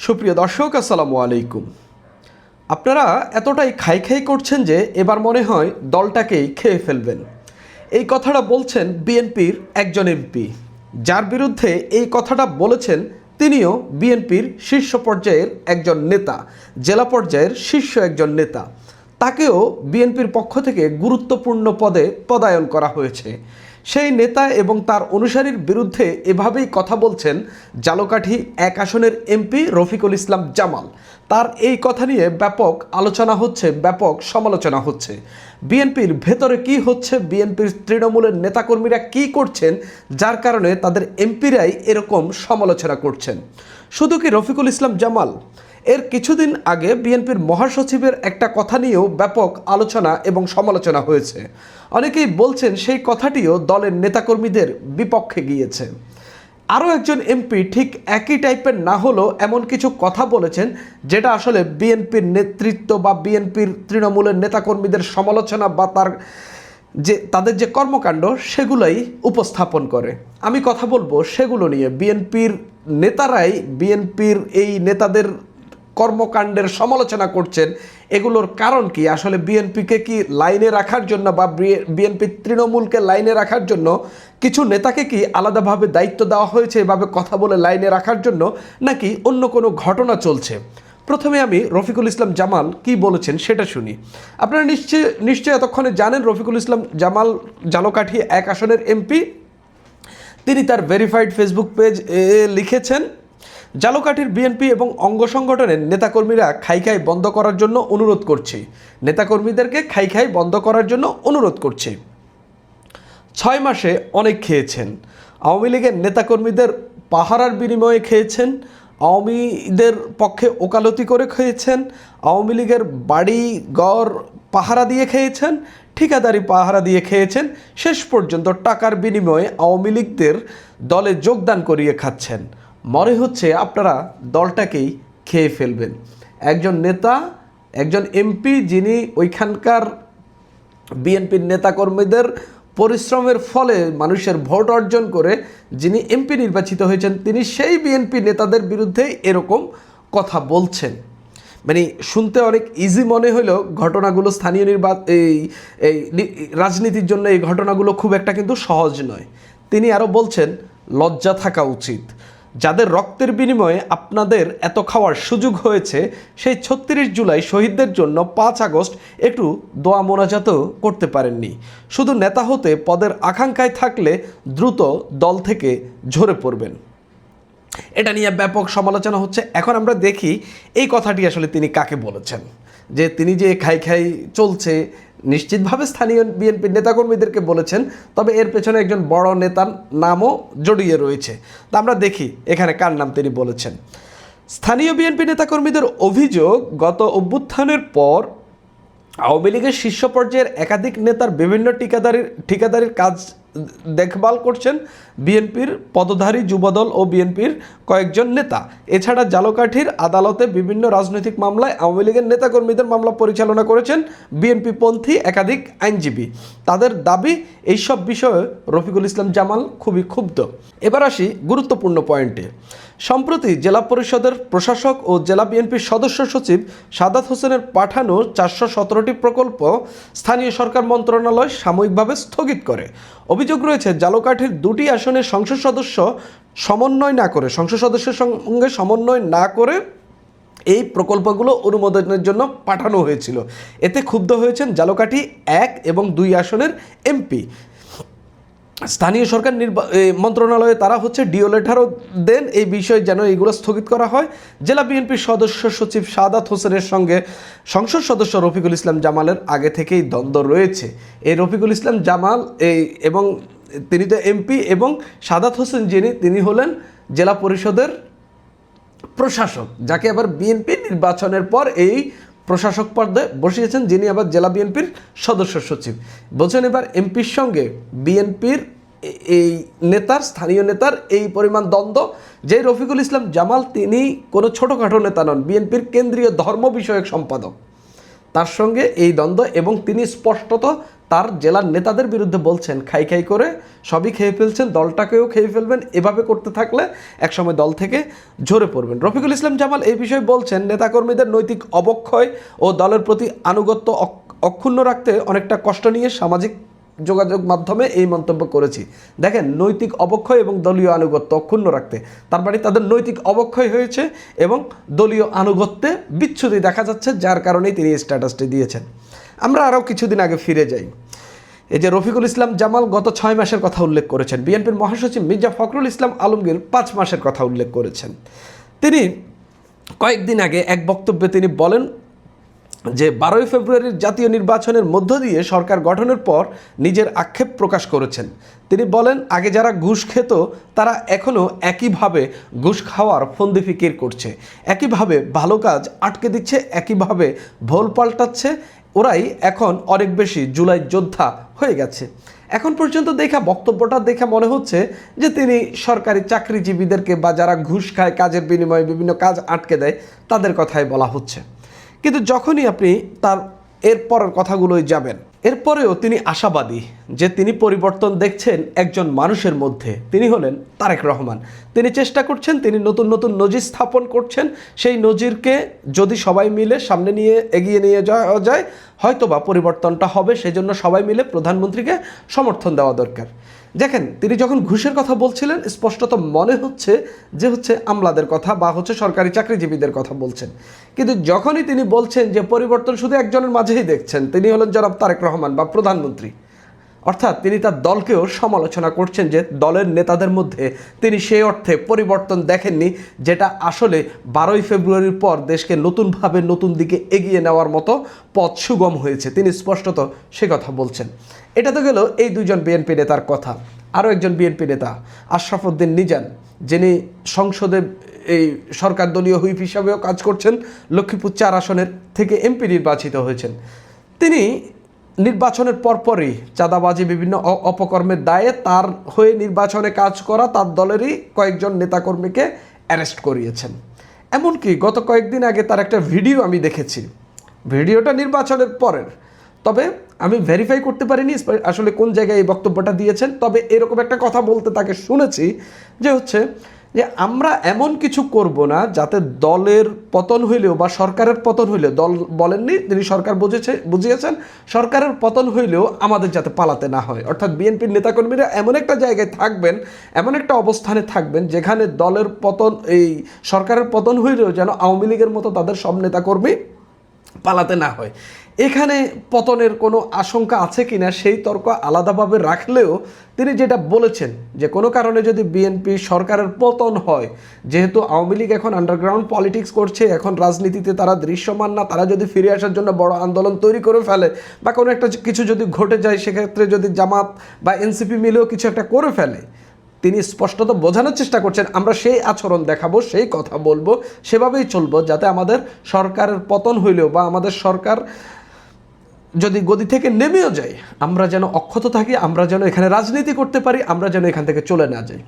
সুপ্রিয় দর্শক, আসসালামু আলাইকুম। আপনারা এতটাই খাই খাই করছেন যে এবার মনে হয় দলটাকেই খেয়ে ফেলবেন। এই কথাটা বলছেন বিএনপির একজন এমপি। যার বিরুদ্ধে এই কথাটা বলেছেন তিনিও বিএনপির শীর্ষ পর্যায়ের একজন নেতা, জেলা পর্যায়ের শীর্ষ একজন নেতা। তাকেও বিএনপির পক্ষ থেকে গুরুত্বপূর্ণ পদে পদায়ন করা হয়েছে। সেই নেতা এবং তার অনুসারীর বিরুদ্ধে এভাবেই কথা বলছেন ঝালকাঠি 1 আসনের এমপি রফিকুল ইসলাম জামাল। তার এই কথা নিয়ে ব্যাপক আলোচনা হচ্ছে, ব্যাপক সমালোচনা হচ্ছে। বিএনপির ভেতরে কি হচ্ছে, বিএনপির তৃণমূলের নেতাকর্মীরা কি করছেন, যার কারণে তাদের এমপিরাই এরকম সমালোচনা করছেন। শুধু কি রফিকুল ইসলাম জামাল? এর কিছুদিন আগে বিএনপির মহাসচিবের একটা কথা নিয়েও ব্যাপক আলোচনা এবং সমালোচনা হয়েছে। অনেকেই বলছেন সেই কথাটিও দলের নেতাকর্মীদের বিপক্ষে গিয়েছে। আরও একজন এমপি ঠিক একই টাইপের না হলেও এমন কিছু কথা বলেছেন যেটা আসলে বিএনপির নেতৃত্ব বা বিএনপির তৃণমূলের নেতাকর্মীদের সমালোচনা বা তাদের যে কর্মকাণ্ড সেগুলোই উপস্থাপন করে। আমি কথা বলবো সেগুলো নিয়ে। বিএনপির নেতারাই বিএনপির এই নেতাদের কর্মকাণ্ডের সমালোচনা করছেন। এগুলোর কারণ কি? আসলে বিএনপিকে কি লাইনে রাখার জন্য বা বিএনপি তৃণমূলকে লাইনে রাখার জন্য কিছু নেতাকে কি আলাদাভাবে দায়িত্ব দেওয়া হয়েছে এভাবে কথা বলে লাইনে রাখার জন্য, নাকি অন্য কোনো ঘটনা চলছে? প্রথমে আমি রফিকুল ইসলাম জামাল কি বলেছেন সেটা শুনি। আপনারা নিশ্চয়ই এতক্ষণে জানেন রফিকুল ইসলাম জামাল ঝালকাঠি 1 আসনের এমপি। তিনি তার ভেরিফাইড ফেসবুক পেজ লিখেছেন, ঝালকাঠির বিএনপি এবং অঙ্গ সংগঠনের নেতাকর্মীরা খাই খাই বন্ধ করার জন্য অনুরোধ করছি। নেতাকর্মীদেরকে খাই খাই বন্ধ করার জন্য অনুরোধ করছি। 6 মাসে অনেক খেয়েছেন। আওয়ামী লীগের নেতাকর্মীদের পাহারার বিনিময়ে খেয়েছেন, আওয়ামীদের পক্ষে ওকালতি করে খেয়েছেন, আওয়ামী লীগের বাড়ি ঘর পাহারা দিয়ে খেয়েছেন, ঠিকাদারি পাহারা দিয়ে খেয়েছেন, শেষ পর্যন্ত টাকার বিনিময়ে আওয়ামী লীগদের দলে যোগদান করিয়ে খাচ্ছেন। মনে হচ্ছে আপনারা দলটাকেই খেয়ে ফেলবেন। একজন নেতা, একজন এমপি, যিনি ওইখানকার বিএনপির নেতাকর্মীদের পরিশ্রমের ফলে মানুষের ভোট অর্জন করে যিনি এমপি নির্বাচিত হয়েছেন, তিনি সেই বিএনপি নেতাদের বিরুদ্ধে এরকম কথা বলছেন। মানে শুনতে অনেক ইজি মনে হলেও ঘটনাগুলো স্থানীয় এই রাজনীতির জন্য এই ঘটনাগুলো খুব একটা কিন্তু সহজ নয়। তিনি আরও বলছেন, লজ্জা থাকা উচিত। যাদের রক্তের বিনিময়ে আপনাদের এত খাওয়ার সুযোগ হয়েছে, সেই 36 জুলাই শহীদদের জন্য 5 আগস্ট একটু দোয়া মোনাজাতও করতে পারেননি। শুধু নেতা হতে পদের আকাঙ্ক্ষায় থাকলে দ্রুত দল থেকে ঝরে পড়বেন। এটা নিয়ে ব্যাপক সমালোচনা হচ্ছে। এখন আমরা দেখি এই কথাটি আসলে তিনি কাকে বলেছেন। যে তিনি যে খাই খাই চলছে, নিশ্চিতভাবে স্থানীয় বিএনপির নেতাকর্মীদেরকে বলেছেন, তবে এর পেছনে একজন বড় নেতার নামও জড়িয়ে রয়েছে। তা আমরা দেখি এখানে কার নাম তিনি বলেছেন। স্থানীয় বিএনপি নেতাকর্মীদের অভিযোগ, গত অভ্যুত্থানের পর আওয়ামী লীগের শীর্ষ পর্যায়ের একাধিক নেতার বিভিন্ন ঠিকাদারির কাজ দেখভাল করছেন বিএনপির পদধারী যুবদল ও বিএনপির কয়েকজন নেতা। এছাড়া ঝালকাঠির আদালতে বিভিন্ন রাজনৈতিক মামলায় আওয়ামী লীগের নেতাকর্মীদের মামলা পরিচালনা করেছেন বিএনপিপন্থী একাধিক আইনজীবী। তাদের দাবি, এইসব বিষয়ে রফিকুল ইসলাম জামাল খুবই ক্ষুব্ধ। এবার আসি গুরুত্বপূর্ণ পয়েন্টে। সম্প্রতি জেলা পরিষদের প্রশাসক ও জেলা বিএনপির সদস্য সচিব সাদাত হোসেনের পাঠানো 417টি প্রকল্প স্থানীয় সরকার মন্ত্রণালয় সাময়িকভাবে স্থগিত করে। অভিযোগ রয়েছে, ঝালকাঠির 2টি আসনের সংসদ সদস্যের সঙ্গে সমন্বয় না করে এই প্রকল্পগুলো অনুমোদনের জন্য পাঠানো হয়েছিল। এতে ক্ষুব্ধ হয়েছেন ঝালকাঠি 1 এবং 2 আসনের এমপি। স্থানীয় সরকার মন্ত্রণালয়ে তারা ডিও লেটারও দেন এই বিষয়ে যেন এইগুলো স্থগিত করা হয়। জেলা বিএনপির সদস্য সচিব সাদাত হোসেনের সঙ্গে সংসদ সদস্য রফিকুল ইসলাম জামালের আগে থেকেই দ্বন্দ্ব রয়েছে। এই রফিকুল ইসলাম জামাল এবং তিনি তো এমপি, এবং সাদাত হোসেন তিনি হলেন জেলা পরিষদের প্রশাসক, যাকে আবার বিএনপি নির্বাচনের পর এই প্রশাসক পদে বসিয়েছেন, যিনি আবার জেলা বিএনপির সদস্য সচিব। বলছেন এবার এমপির সঙ্গে বিএনপির এই স্থানীয় নেতার এই পরিমাণ দ্বন্দ্ব, যে রফিকুল ইসলাম জামাল তিনি কোনো ছোটোখাটো নেতা নন, বিএনপির কেন্দ্রীয় ধর্ম বিষয়ক সম্পাদক। তার সঙ্গে এই দ্বন্দ্ব, এবং তিনি স্পষ্টত তার জেলার নেতাদের বিরুদ্ধে বলছেন খাই খাই করে সবই খেয়ে ফেলছেন, দলটাকেও খেয়ে ফেলবেন, এভাবে করতে থাকলে একসময় দল থেকে ঝরে পড়বেন। রফিকুল ইসলাম জামাল এই বিষয়ে বলছেন, নেতাকর্মীদের নৈতিক অবক্ষয় ও দলের প্রতি আনুগত্য অক্ষুণ্ণ রাখতে অনেকটা কষ্ট নিয়ে সামাজিক যোগাযোগ মাধ্যমে এই মন্তব্য করেছি। দেখেন, নৈতিক অবক্ষয় এবং দলীয় আনুগত্য অক্ষুণ্ণ রাখতে, তার মানে তাদের নৈতিক অবক্ষয় হয়েছে এবং দলীয় আনুগত্যে বিচ্ছুতি দেখা যাচ্ছে, যার কারণেই তিনি এই স্ট্যাটাসটি দিয়েছেন। আমরা আরও কিছুদিন আগে ফিরে যাই। এই যে রফিকুল ইসলাম জামাল গত 6 মাসের কথা উল্লেখ করেছেন, বিএনপির মহাসচিব মির্জা ফখরুল ইসলাম আলমগীর 5 মাসের কথা উল্লেখ করেছেন। তিনি কয়েকদিন আগে এক বক্তব্যে তিনি বলেন যে 12ই ফেব্রুয়ারির জাতীয় নির্বাচনের মধ্য দিয়ে সরকার গঠনের পর নিজের আক্ষেপ প্রকাশ করেছেন। তিনি বলেন, আগে যারা ঘুষ খেত তারা এখনও একইভাবে ঘুষ খাওয়ার ফন্দি ফিকির করছে, একইভাবে ভালো কাজ আটকে দিচ্ছে, একইভাবে ভোল পাল্টাচ্ছে। ওরাই এখন অনেক বেশি জুলাই যোদ্ধা হয়ে গেছে। এখন পর্যন্ত বক্তব্যটা দেখে মনে হচ্ছে যে তিনি সরকারি চাকরিজীবীদেরকে বা যারা ঘুষ খায়, কাজের বিনিময়ে বিভিন্ন কাজ আটকে দেয়, তাদের কথাই বলা হচ্ছে। কিন্তু যখনই আপনি তার এরপরের কথাগুলোই যাবেন, এরপরেও তিনি আশাবাদী যে তিনি পরিবর্তন দেখছেন একজন মানুষের মধ্যে। তিনি হলেন তারেক রহমান। তিনি চেষ্টা করছেন, তিনি নতুন নতুন নজির স্থাপন করছেন। সেই নজিরকে যদি সবাই মিলে সামনে নিয়ে এগিয়ে নিয়ে যাওয়া যায়, হয়তোবা পরিবর্তনটা হবে। সেজন্য সবাই মিলে প্রধানমন্ত্রীকে সমর্থন দেওয়া দরকার। দেখেন, তিনি যখন ঘুষের কথা বলছিলেন, স্পষ্টত মনে হচ্ছে যে আমলাদের কথা বা সরকারি চাকরিজীবীদের কথা বলছেন। কিন্তু যখনই তিনি বলছেন যে পরিবর্তন শুধু একজনের মাঝেই দেখছেন, তিনি হলেন জনাব তারেক রহমান বা প্রধানমন্ত্রী, অর্থাৎ তিনি তার দলকেও সমালোচনা করছেন যে দলের নেতাদের মধ্যে তিনি সেই অর্থে পরিবর্তন দেখেননি, যেটা আসলে 12ই ফেব্রুয়ারির পর দেশকে নতুনভাবে নতুন দিকে এগিয়ে নেওয়ার মতো পথ সুগম হয়েছে। তিনি স্পষ্টত সে কথা বলছেন। এটা তো গেল এই দুজন বিএনপি নেতার কথা। আরও একজন বিএনপি নেতা আশরাফ উদ্দিন নিজান, যিনি সংসদে এই সরকার দলীয় হুইপ হিসাবেও কাজ করছেন, লক্ষ্মীপুর 4 আসনের থেকে এমপি নির্বাচিত হয়েছেন। তিনি নির্বাচনের পরপরই চাঁদাবাজি, বিভিন্ন অপকর্মের দায়ে তার হয়ে নির্বাচনে কাজ করা তার দলেরই কয়েকজন নেতাকর্মীকে অ্যারেস্ট করিয়েছেন। এমনকি গত কয়েকদিন আগে তার একটা ভিডিও আমি দেখেছি, ভিডিওটা নির্বাচনের পরের, তবে আমি ভেরিফাই করতে পারিনি আসলে কোন জায়গায় এই বক্তব্যটা দিয়েছেন। তবে এরকম একটা কথা বলতে তাকে শুনেছি যে আমরা এমন কিছু করব না যাতে দলের পতন হইলেও বা সরকারের পতন হইলেও, দল বলেননি, তিনি সরকার বুঝিয়েছেন, সরকারের পতন হইলেও আমাদের যাতে পালাতে না হয়। অর্থাৎ বিএনপির নেতাকর্মীরা এমন একটা জায়গায় থাকবেন, এমন একটা অবস্থানে থাকবেন যেখানে দলের পতন, এই সরকারের পতন হইলেও যেন আওয়ামী লীগের মতো তাদের সব নেতাকর্মী পালাতে না হয়। এখানে পতনের কোনো আশঙ্কা আছে কিনা সেই তর্ক আলাদাভাবে রাখলেও তিনি যেটা বলেছেন যে কোনো কারণে যদি বিএনপি সরকারের পতন হয়, যেহেতু আওয়ামী লীগ এখন আন্ডারগ্রাউন্ড পলিটিক্স করছে, এখন রাজনীতিতে তারা দৃশ্যমান না, তারা যদি ফিরে আসার জন্য বড় আন্দোলন তৈরি করে ফেলে বা কোনো একটা কিছু যদি ঘটে যায়, সেক্ষেত্রে যদি জামাত বা এনসিপি মিলেও কিছু একটা করে ফেলে, তিনি স্পষ্টত বোঝানোর চেষ্টা করছেন আমরা সেই আচরণ দেখাবো, সেই কথা বলবো, সেভাবেই চলবো, যাতে আমাদের সরকারের পতন হইলেও বা আমাদের সরকার যদি গদি থেকে নেমেও যায়, আমরা যেন অক্ষত থাকি, আমরা যেন এখানে রাজনীতি করতে পারি, আমরা যেন এখান থেকে চলে না যাই।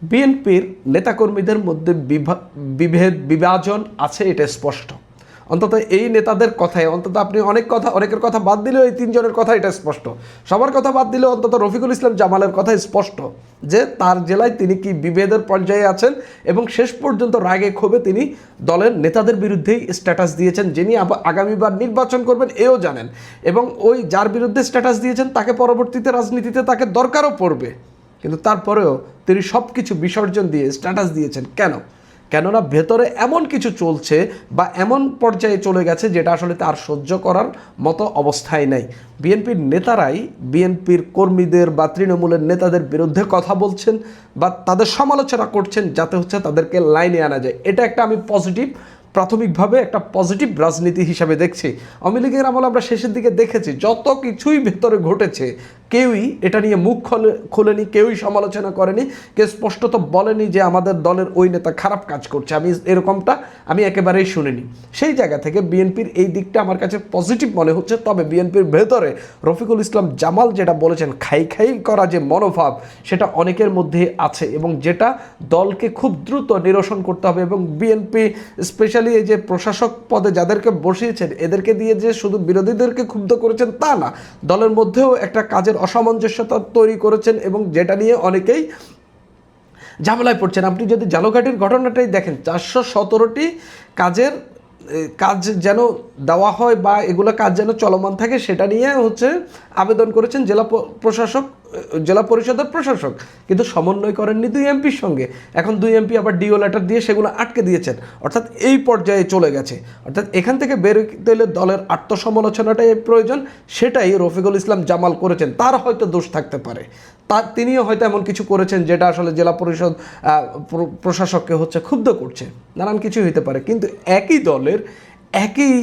বিএনপির নেতাকর্মীদের মধ্যে বিভাজন আছে, এটা স্পষ্ট। অন্তত এই নেতাদের কথায়, অন্তত আপনি অনেকের কথা বাদ দিলেও এই 3 জনের কথা এটা স্পষ্ট। সবার কথা বাদ দিলেও অন্তত রফিকুল ইসলাম জামালের কথা স্পষ্ট যে তার জেলায় তিনি কি বিভেদের পর্যায়ে আছেন এবং শেষ পর্যন্ত রাগে ক্ষোভে তিনি দলের নেতাদের বিরুদ্ধেই স্ট্যাটাস দিয়েছেন, যিনি আগামীবার নির্বাচন করবেন এও জানেন, এবং ওই যার বিরুদ্ধে স্ট্যাটাস দিয়েছেন তাকে পরবর্তীতে রাজনীতিতে তাকে দরকারও পড়বে, কিন্তু তারপরেও তিনি সব কিছু বিসর্জন দিয়ে স্ট্যাটাস দিয়েছেন। কেননা ভেতরে এমন কিছু চলছে বা এমন পর্যায়ে চলে গেছে যেটা আসলে তার সহ্য করার মতো অবস্থায় নেই। বিএনপির নেতারাই বিএনপির কর্মীদের বা তৃণমূলের নেতাদের বিরুদ্ধে কথা বলছেন বা তাদের সমালোচনা করছেন, যাতে তাদেরকে লাইনে আনা যায়। এটা একটা আমি প্রাথমিকভাবে একটা পজিটিভ রাজনীতি হিসাবে দেখছি। আওয়ামী লীগের আমল আমরা শেষের দিকে দেখেছি যত কিছুই ভেতরে ঘটেছে, কেউই এটা নিয়ে মুখ খোলেনি, কেউই সমালোচনা করেনি, কেউ স্পষ্টত বলেনি যে আমাদের দলের ওই নেতা খারাপ কাজ করছে। এরকমটা আমি একেবারেই শুনিনি। সেই জায়গা থেকে বিএনপির এই দিকটা আমার কাছে পজিটিভ মনে হচ্ছে। তবে বিএনপির ভেতরে রফিকুল ইসলাম জামাল যেটা বলেছেন, খাই খাই করা যে মনোভাব, সেটা অনেকের মধ্যে আছে এবং যেটা দলকে খুব দ্রুত নিরসন করতে হবে। এবং বিএনপি স্পেশালি এই যে প্রশাসক পদে যাদেরকে বসিয়েছেন, এদেরকে দিয়ে যে শুধু বিরোধীদেরকে ক্ষুব্ধ করেছেন তা না, দলের মধ্যেও একটা কাজের অসামঞ্জস্যতা তৈরি করেছেন এবং যেটা নিয়ে অনেকেই ঝামেলায় পড়ছেন। আপনি যদি জালঘাটির ঘটনাটাই দেখেন, 417টি কাজ যেন দেওয়া হয় বা এগুলো কাজ যেন চলমান থাকে, সেটা নিয়ে আবেদন করেছেন জেলা পরিষদের প্রশাসক, কিন্তু সমন্বয় করেননি 2 এমপির সঙ্গে। এখন 2 এমপি আবার ডিও লেটার দিয়ে সেগুলো আটকে দিয়েছেন। অর্থাৎ এই পর্যায়ে চলে গেছে। অর্থাৎ এখান থেকে বেরোতে হলে দলের আত্মসমালোচনাটাই প্রয়োজন, সেটাই রফিকুল ইসলাম জামাল করেছেন। তার হয়তো দোষ থাকতে পারে, তিনিও হয়তো এমন কিছু করেছেন যেটা আসলে জেলা পরিষদ প্রশাসককে ক্ষুব্ধ করছে, নানান কিছু হতে পারে। কিন্তু একই দলের একই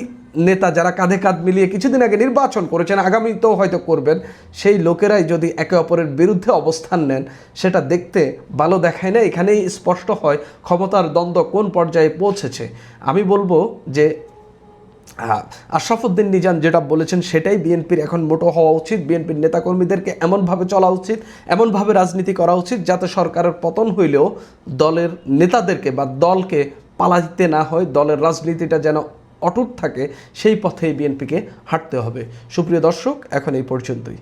নেতা যারা কাঁধে কাঁধ মিলিয়ে কিছুদিন আগে নির্বাচন করেছেন, আগামীতেও হয়তো করবেন, সেই লোকেরাই যদি একে অপরের বিরুদ্ধে অবস্থান নেন, সেটা দেখতে ভালো দেখায় না। এখানেই স্পষ্ট হয় ক্ষমতার দ্বন্দ্ব কোন পর্যায়ে পৌঁছেছে। আমি বলবো যে আশরাফুদ্দিন নিজাম যেটা বলেছেন সেটাই বিএনপির এখন মোটো হওয়া উচিত। বিএনপির নেতাকর্মীদেরকে এমনভাবে চলা উচিত, এমনভাবে রাজনীতি করা উচিত যাতে সরকারের পতন হইলেও দলের নেতাদেরকে বা দলকে পালাইতে না হয়, দলের রাজনীতিটা যেন অটুট থাকে, সেই পথেই বিএনপিকে হাঁটতে হবে। সুপ্রিয় দর্শক, এখন এই পর্যন্তই।